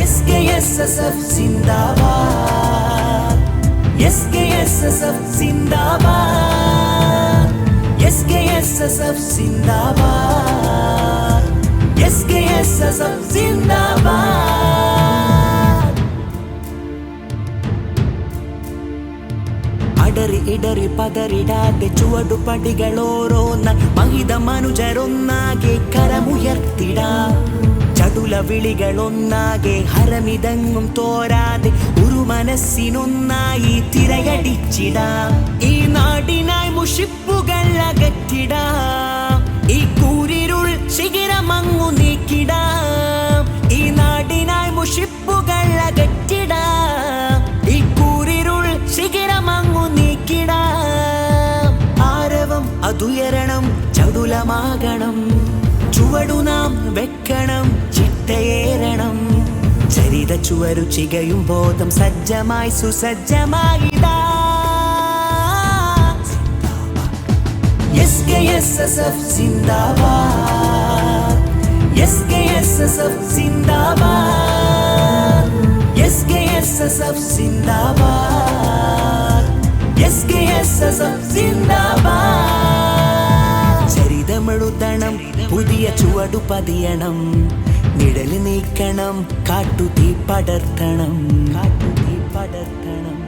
SKSSF Zindabad, SKSSF Zindabad, SKSSF Zindabad, SKSSF Zindabad. അടറി ഇടറി പതറിടാതെ ചുവടുപടികളോരോന്ന മഹിത മനുജരൊന്നാകെ കരമുയർത്തിടാം. ചടുല വിളികളൊന്നാകെ ഹരമിതങ്ങും തോരാതെ ഒരു മനസ്സിനൊന്നായി തിരയടിച്ചിടാം. ഈ നാടിനായി മുഷിപ്പുകൾ അകറ്റിടാം, ഈ കൂരിരുൾ ശിഖിരമങ്ങു നീക്കിടാം. ഈ നാടിനായി മുഷിപ്പുകൾ അകറ്റിടാം, ഈ കൂരിരുൾ ശിഖിരമങ്ങു നീക്കിടാം. ആരവം അതുയരണം, ചടുലമാകണം, ചുവടു നാം വെക്കണം, ചിട്ടയേറണം. ചരിത ചുവരു ചികയും ബോധം സജ്ജമായി സുസജ്ജമായിടാ. SKSSF Zindabad, SKSSF Zindabad, SKSSF Zindabad, SKSSF Zindabad. ചരിതമെഴുതണം, പുതിയ ചുവടു പതിയണം, നിഴല് നീക്കണം, കാട്ടുതീ പടർത്തണം, കാട്ടുതീ പടർത്തണം.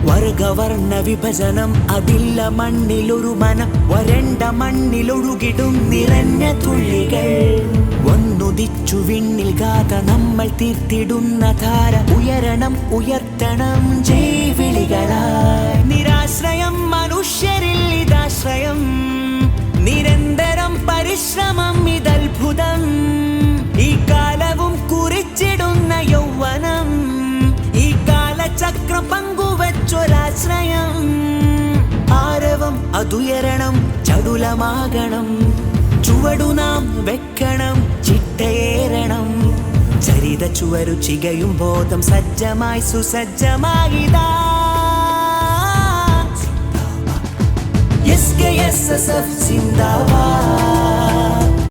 വർഗവർണ്ണ വിഭജനം അതില്ല മണ്ണിലൊരു മനം, വരണ്ട മണ്ണിലൊഴുകിടും നിറഞ്ഞ തുള്ളികൾ. ഒന്നുദിച്ചു വിണ്ണിൽ ഗാഥ നമ്മൾ തീർത്തിടുന്ന ധാര, ഉയരണം ഉയർത്തണം ജൈവിളികളായി. നിരാശ്രയം മനുഷ്യരിൽ ഇതാശ്രയം, നിരന്തരം പരിശ്രമം ഇതത്ഭുതം. ഈ കാലവും കുറിച്ചിടുന്ന യൗവനം, ഈ കാലചക്രം പങ്കുവച്ചൊരാശ്രയം. ആരവം അതുയരണം, ചടുലമാകണം, ചുവടു നാം വെക്കണം, ചിട്ടയേറണം. ചരിത ചുവരു ചികയും ബോധം സജ്ജമായി സുസജ്ജമായിതാ. SKSSF Zindabad,